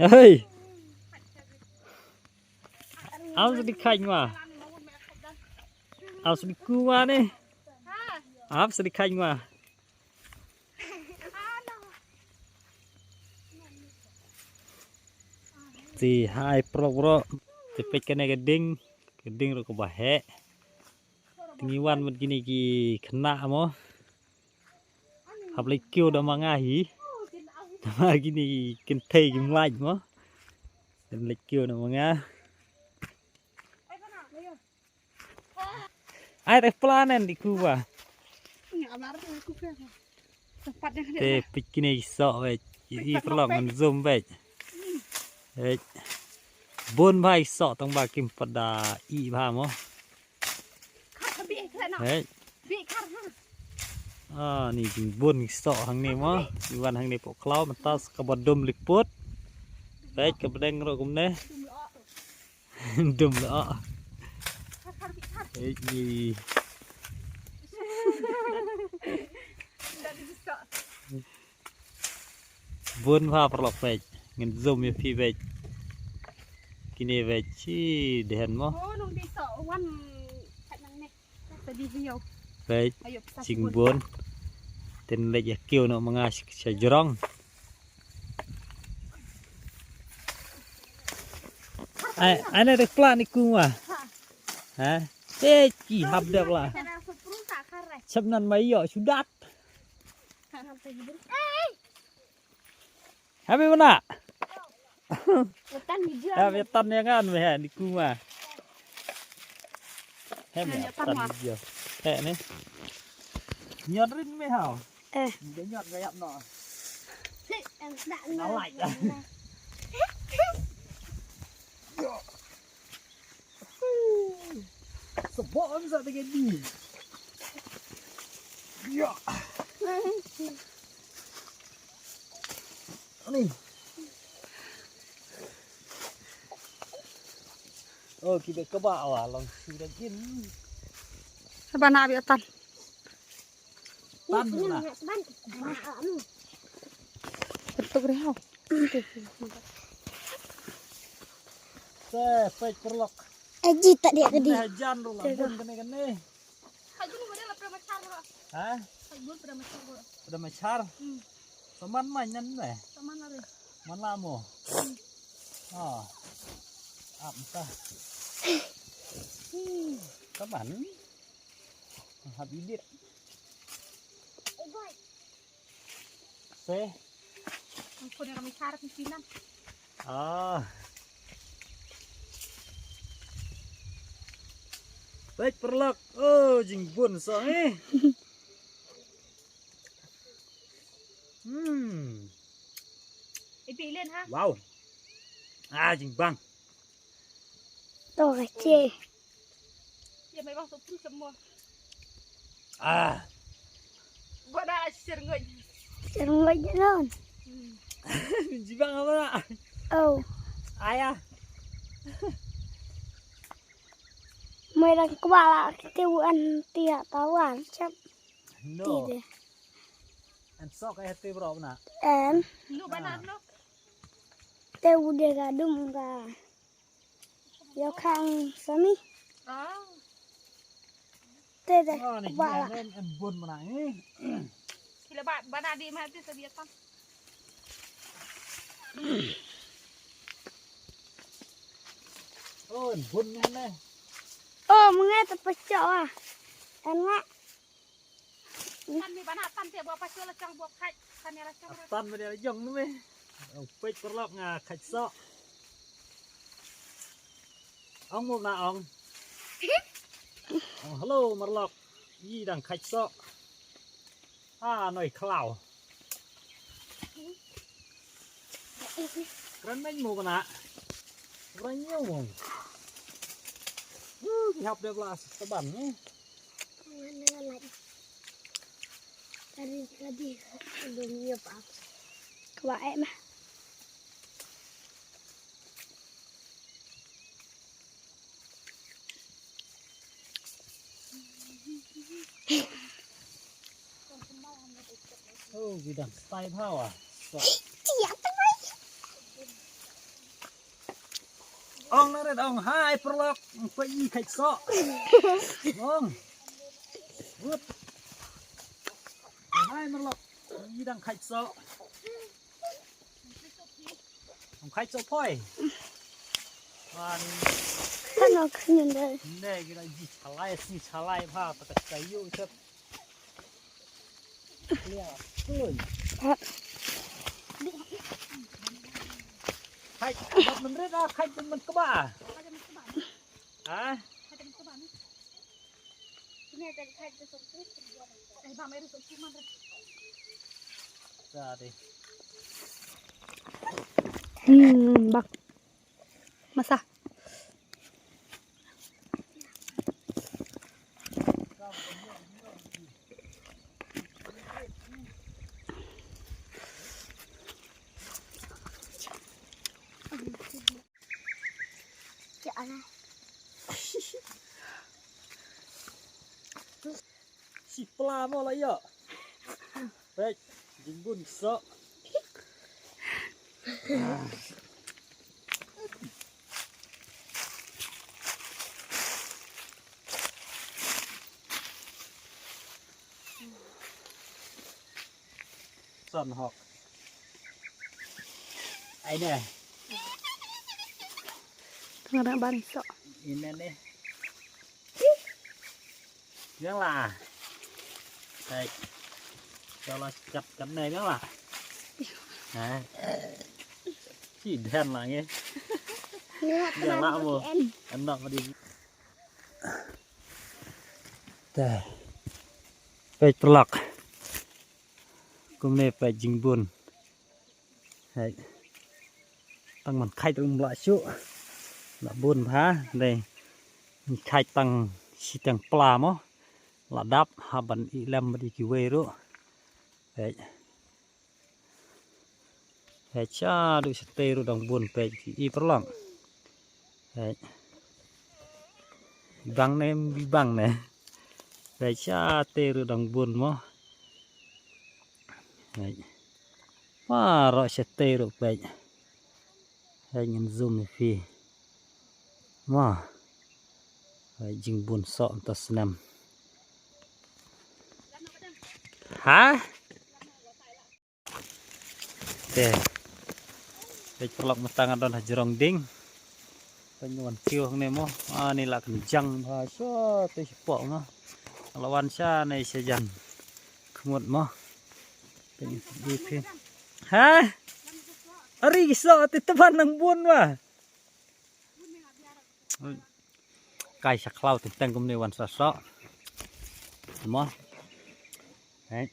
เฮ้ยเอาสติขันว่ะเอาสติกูมาเนี่ยเอาสติขันว่ะsi hai pro cepet kena geding ro kebahe tingiwan begini ki kena mo hablai kêu dah mangahi dah gini kentei ki mlaj mo dan lek kêu dah manga ai teh planen di kuba te pikine iso we i perlok ngan zoom we bôn vai sọ tông bà kim phật đà y bà mò đấy nì chính bôn sọ hàng này mò đi văn hàng này bộ cloud mà ta có bật đùm lịch bút đấy cái bật đen rồi cũng đấy đùm lọ đấy gì bôn va perlok về ngân zoom như phi về kini về chi đèn mò về chỉnh buôn tên lệ kêu nó mang sài rong ai này được plan iku à hả thế chỉ hấp được là sắp nan mấy giờ sudah happy mana Wetan ya kan weh di kuma. Hem ya tan dia. Kayak nih. Nyorin meh hao. Dia nyot kayak no. Nalai. Sebab bisa dengan ni. Ya. Ni. Kita ke bawah langsung dah jin. Sabana bi tan. Tan lah. Betul rehau. Pej perlok. Aji tak dia ke dia. Hajan dulu lah. Kene. Hajun model apa macam ro? Hah? Hajun pada macam ro. Pada macar. Teman mainan deh. Teman are. Mana mo? Oh. Apa? Các bạn hạt bí điện Cคนyang kami cari pimpinan baik perlak jing bun so Ipilin ha wow jing bang Tôi chê. Ya mấy bác số phút semua. Gua dah sering Jangan lagi non. Jibang apa nak? Oh. Ayah. Mày đang có bà là tiêu ăn tiệt tao ăn chắc. No. Anh sok ayah tiêu berapa nak? Lu banan lu. Tiêu dia gadum ga. Yo khang sami. Tê đây. Bà là. Em buồn mà này. Thì là bạn đi mà thì sẽ biết không? Ôi buồn nghe này. Mày nghe tập chọ à? Anh ngã. Tan mi bạn tan thì bawa pasal cang buat khách. Tan ya cang. Tan mà đây giống nữa mày. Pej perlok ngà khách sọ. Ông một nào ông? Hello Marlok, gì đang khách sọ? Nồi khảo. Keren main mau kena. Keren nyawa. Dihap dia belas teban nih. Tadi belum dia pak. Kebaik mah. Bidang style how à? ong na rin ong hai perlok pergi kait sok ong gut hai perlok pergi dang kait sok ong kait sok poi wan Kan aku nyender. ne kita ji chalai pha ta kayu chep lihat tuh khai bật mình rất ra khai mình có bà hả ra đi Bak. Masa. si pla mau lah ya baik jimbun sok son học ai nè Tengah ban sok. ini nih yang là đây cho nó chặt cắm này nữa là hả chỉ đen là nghe giờ lạ vô ăn nọ đi đây về lọc cùng này phải dính buồn đấy tăng mặt khai trong loại chỗ là buồn phá đây khai tăng xí tăng pla mó là đáp hà bắn ý lâm đi cứu về đó đấy đấy cha được tê rồi đồng buồn về thì y phát lỏng đấy băng em bị băng này đấy cha tê rồi đồng buồn mó đấy mà rồi sẽ tê rồi về đấy nhìn zoom phi mà đấy dừng buồn sọ ta xem hả teh pelok matangan don hajrong ding penyuan kiu ne mo ni la kencang ha so te sepok no lawan sa nei sejan kemut mo penyu di ha ari so te teban nang buon wa kai sak lau te teng kum ne wan sa so mo đấy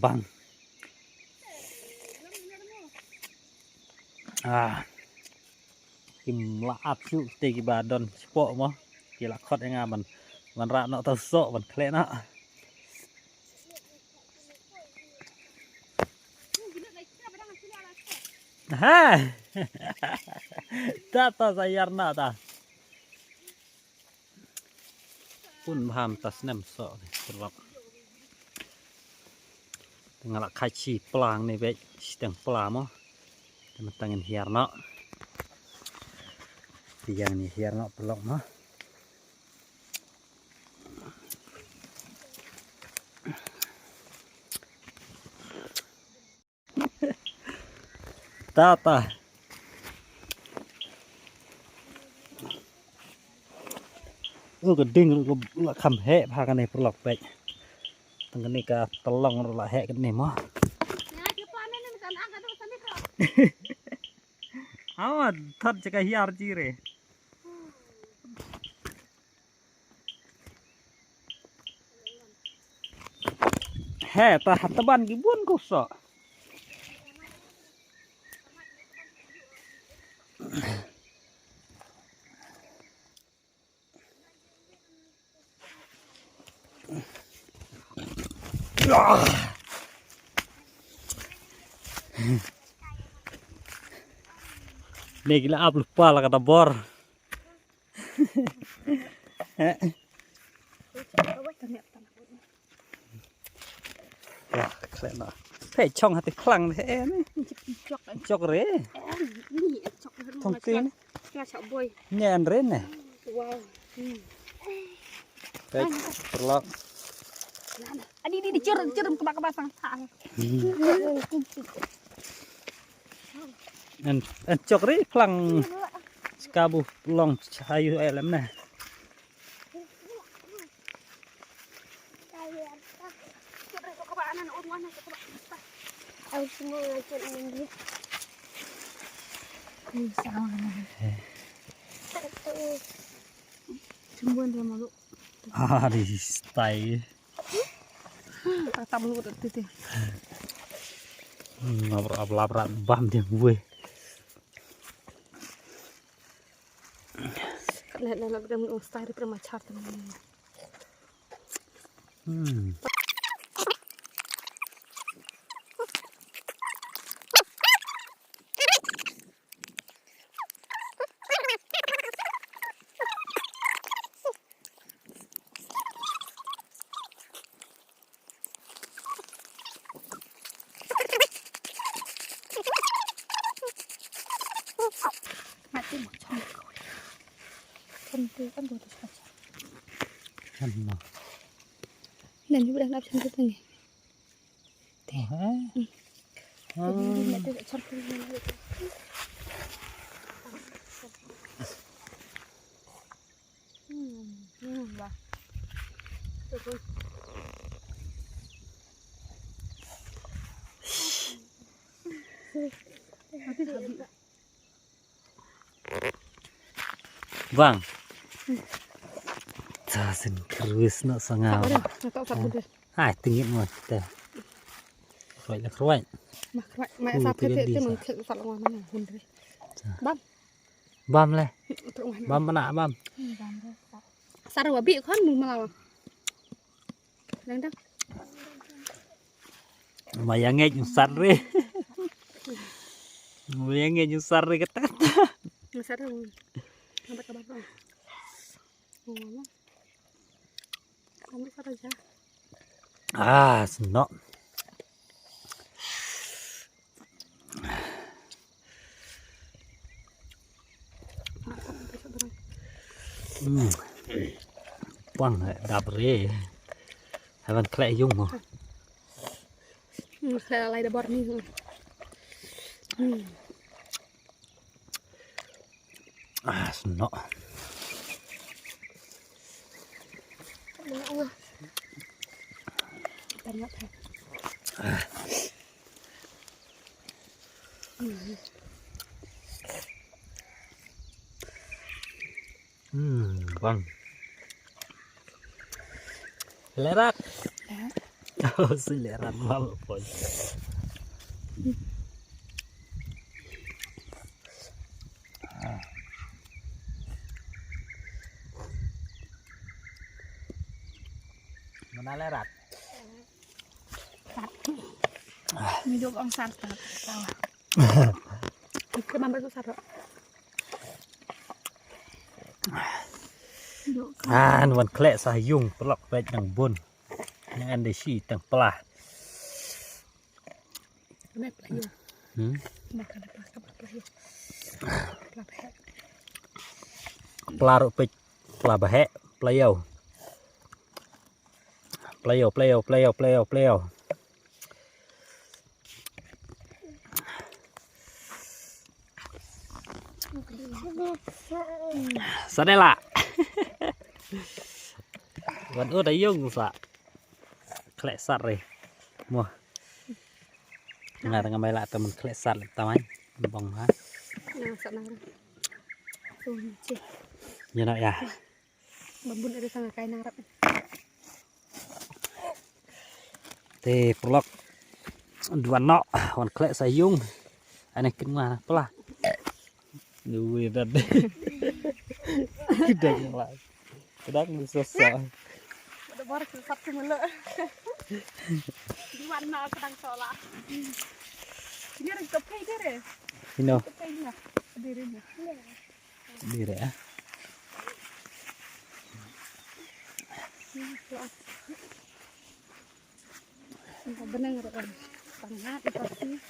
băng kim la áp chịu tê cái bà đòn sport mo kia là khót anh mình ra nó tao sợ mình khẽ nó ha ta sayar na ta pun paham tas nem so sebab tengah lah kaci pelang ni baik sedang pelang mo teman tangan hiar no tiang ni hiar no pelok mo ta cái đinh là khăm hệ pha cái này pelok baik tengah ni ka telong lah hek ni mah. Awat thot jaga hiar jire. He ta teban gibun kuso. Nih gila up lupa lah kata bor. lẹ nọ phải trong hạt khăng thế này chọc đấy chọc rễ nhỉ chọc thông tin nga chọc bôi nhàn rễ này wow phải perlok đi cürem ke basang thang anh chọc rễ khăng skabu long hayu lắm nè Aku semua ngajak ini. Cembuan dia malu. di stay Tak malu itu. labrak bam dia gue Lihat udah mau stay pernah macam teman. Mati macam kau. Tentu kan buat saja. kan mà Dan juga dah nak macam tu ni. Nak tu campur ni. Bah. vâng ta xin cruise nó sang ngào Tak satu dia. hai tinggi rồi teh rồi là rồi Mak satu dia mungkin salah mana pun dia. Bam. băm lên Terus mana? băm mana băm Sarah wabi kan mau malam. Nang mà yang nghe chúng sắt đi mà yang nghe chúng sắt đi cái tát Sarah. Nampak kabar dong. Oh. Kamu Sarah aja. senok quăng đạp rê hai bạn khẽ dung mà Saya lay dah bor ni. senok Banyak. vâng lerat oh si lerat mal pun mana lerat Hidup orang sarta tahu. Kemana tu sarta?วันแคละสายยุ่งปลอกไปดังบนยังอันเดชีดังปลา Nak pelaju. Makan apa? Kabar pelaju. Pelaju. ปลารุไปปลาบะแหะปลาเยวปลาเยวปลาเยวปลาเยวปลาเยวปลาเยวสะได้ละ วันอุดยุ่งสะแคละสัตว์เลยมัวงานทำไมละแต่มันแคละสัตว์เลยทำไมมันบังฮะ Nah, sana. Tuh, cik. ยังไงอ่ะ Bambun ada sangat kain Arab. เตะปลอกดวนเนาะวันแคละสายยุ่งอันนี้ขึ้นมาปลาดูดันkedang yang lain kedang susah Ada baru satu mula. Di mana sedang sholat. Ini ada kepai dia deh. ini Kepai ni lah. Dirinya. diri ya benang ada kan sangat pasti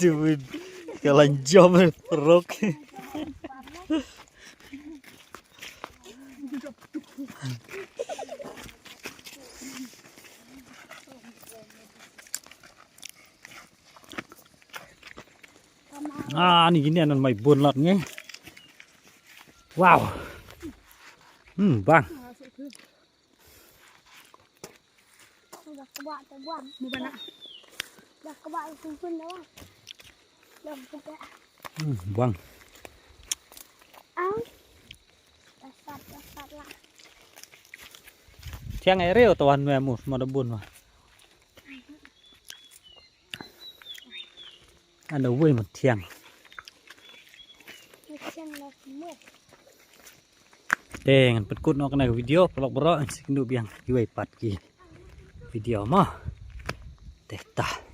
Cuman jalan jam perok. Ini gini anan may bunlat nge. Wow. Bang. Udah kebak terbuang. mau bana Udah kebak kumpul doang. Udah buka. Bang. Dasar lah. Tiang air yo tawan memu mau bun mah. Ada wei một tiang. Dengan petkut nak kena video pelak berak sekendu biang juai pat ki video mah teh tah.